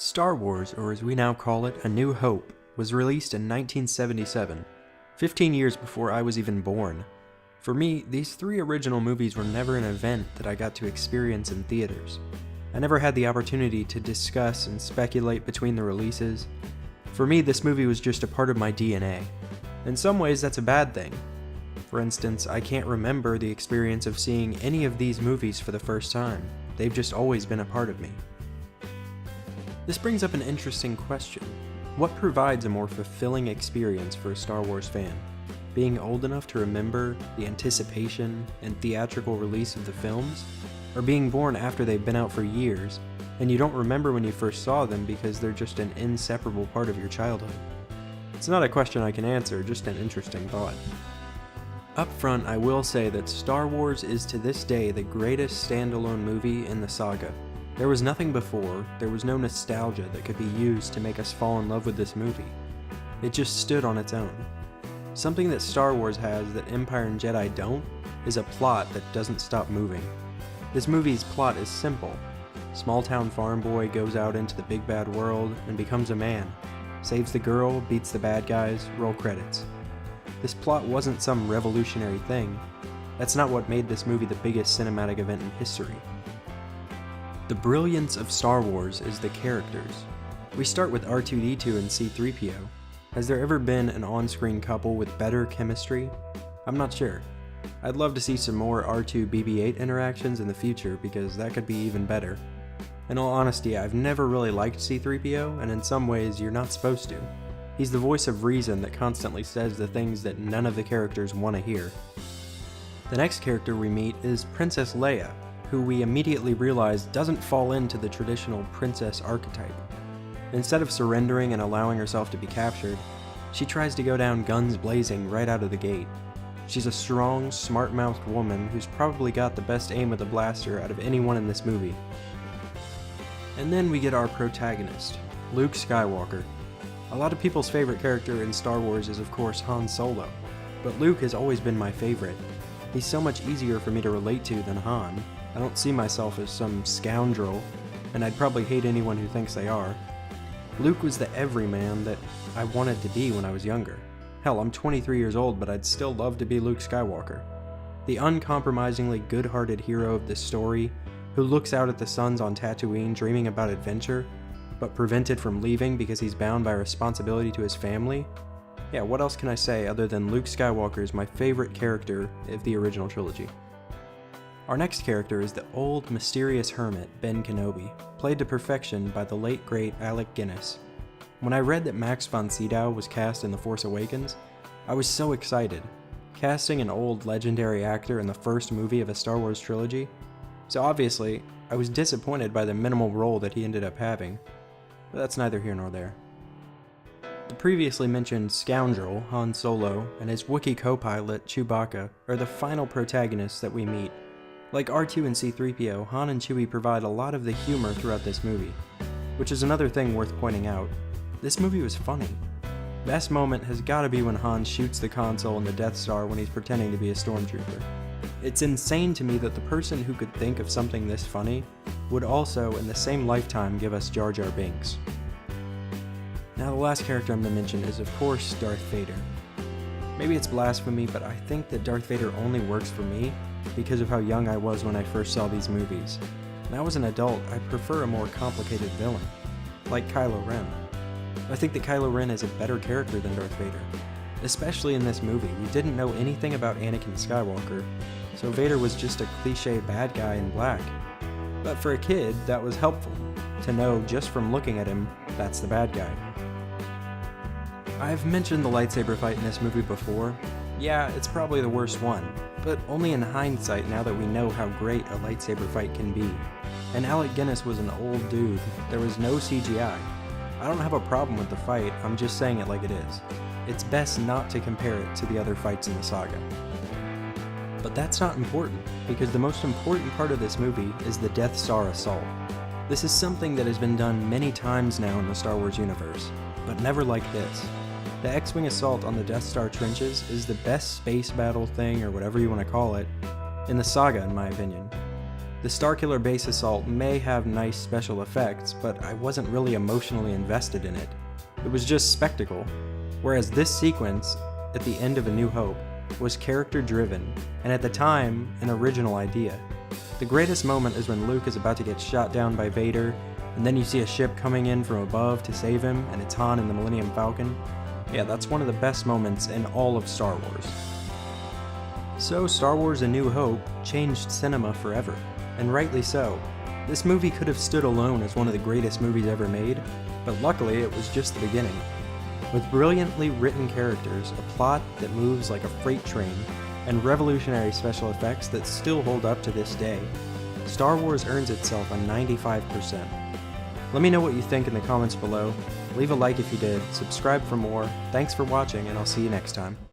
Star Wars, or as we now call it, A New Hope, was released in 1977, 15 years before I was even born. For me, these three original movies were never an event that I got to experience in theaters. I never had the opportunity to discuss and speculate between the releases. For me, this movie was just a part of my DNA. In some ways, that's a bad thing. For instance, I can't remember the experience of seeing any of these movies for the first time. They've just always been a part of me. This brings up an interesting question. What provides a more fulfilling experience for a Star Wars fan? Being old enough to remember the anticipation and theatrical release of the films? Or being born after they've been out for years, and you don't remember when you first saw them because they're just an inseparable part of your childhood? It's not a question I can answer, just an interesting thought. Up front, I will say that Star Wars is to this day the greatest standalone movie in the saga. There was nothing before, there was no nostalgia that could be used to make us fall in love with this movie. It just stood on its own. Something that Star Wars has that Empire and Jedi don't is a plot that doesn't stop moving. This movie's plot is simple. Small-town farm boy goes out into the big bad world and becomes a man. Saves the girl, beats the bad guys, roll credits. This plot wasn't some revolutionary thing. That's not what made this movie the biggest cinematic event in history. The brilliance of Star Wars is the characters. We start with R2-D2 and C-3PO. Has there ever been an on-screen couple with better chemistry? I'm not sure. I'd love to see some more R2-BB-8 interactions in the future because that could be even better. In all honesty, I've never really liked C-3PO, and in some ways you're not supposed to. He's the voice of reason that constantly says the things that none of the characters want to hear. The next character we meet is Princess Leia, who we immediately realize doesn't fall into the traditional princess archetype. Instead of surrendering and allowing herself to be captured, she tries to go down guns blazing right out of the gate. She's a strong, smart-mouthed woman who's probably got the best aim with a blaster out of anyone in this movie. And then we get our protagonist, Luke Skywalker. A lot of people's favorite character in Star Wars is of course Han Solo, but Luke has always been my favorite. He's so much easier for me to relate to than Han. I don't see myself as some scoundrel, and I'd probably hate anyone who thinks they are. Luke was the everyman that I wanted to be when I was younger. Hell, I'm 23 years old, but I'd still love to be Luke Skywalker. The uncompromisingly good-hearted hero of this story, who looks out at the suns on Tatooine dreaming about adventure, but prevented from leaving because he's bound by responsibility to his family. Yeah, what else can I say other than Luke Skywalker is my favorite character of the original trilogy. Our next character is the old, mysterious hermit, Ben Kenobi, played to perfection by the late great Alec Guinness. When I read that Max von Sydow was cast in The Force Awakens, I was so excited. Casting an old, legendary actor in the first movie of a Star Wars trilogy. So obviously, I was disappointed by the minimal role that he ended up having, but that's neither here nor there. The previously mentioned scoundrel, Han Solo, and his Wookiee co-pilot, Chewbacca, are the final protagonists that we meet. Like R2 and C-3PO, Han and Chewie provide a lot of the humor throughout this movie, which is another thing worth pointing out. This movie was funny. Best moment has gotta be when Han shoots the console in the Death Star when he's pretending to be a stormtrooper. It's insane to me that the person who could think of something this funny would also, in the same lifetime, give us Jar Jar Binks. Now the last character I'm going to mention is of course Darth Vader. Maybe it's blasphemy, but I think that Darth Vader only works for me because of how young I was when I first saw these movies. Now as an adult, I prefer a more complicated villain, like Kylo Ren. I think that Kylo Ren is a better character than Darth Vader. Especially in this movie, we didn't know anything about Anakin Skywalker, so Vader was just a cliche bad guy in black. But for a kid, that was helpful, to know just from looking at him, that's the bad guy. I've mentioned the lightsaber fight in this movie before. Yeah, it's probably the worst one, but only in hindsight now that we know how great a lightsaber fight can be. And Alec Guinness was an old dude, there was no CGI. I don't have a problem with the fight, I'm just saying it like it is. It's best not to compare it to the other fights in the saga. But that's not important, because the most important part of this movie is the Death Star assault. This is something that has been done many times now in the Star Wars universe, but never like this. The X-Wing assault on the Death Star trenches is the best space battle thing, or whatever you want to call it, in the saga in my opinion. The Starkiller base assault may have nice special effects, but I wasn't really emotionally invested in it. It was just spectacle. Whereas this sequence, at the end of A New Hope, was character-driven, and at the time, an original idea. The greatest moment is when Luke is about to get shot down by Vader, and then you see a ship coming in from above to save him, and it's Han in the Millennium Falcon. Yeah, that's one of the best moments in all of Star Wars. So Star Wars A New Hope changed cinema forever, and rightly so. This movie could have stood alone as one of the greatest movies ever made, but luckily it was just the beginning. With brilliantly written characters, a plot that moves like a freight train, and revolutionary special effects that still hold up to this day, Star Wars earns itself a 95%. Let me know what you think in the comments below. Leave a like if you did, subscribe for more. Thanks for watching, and I'll see you next time.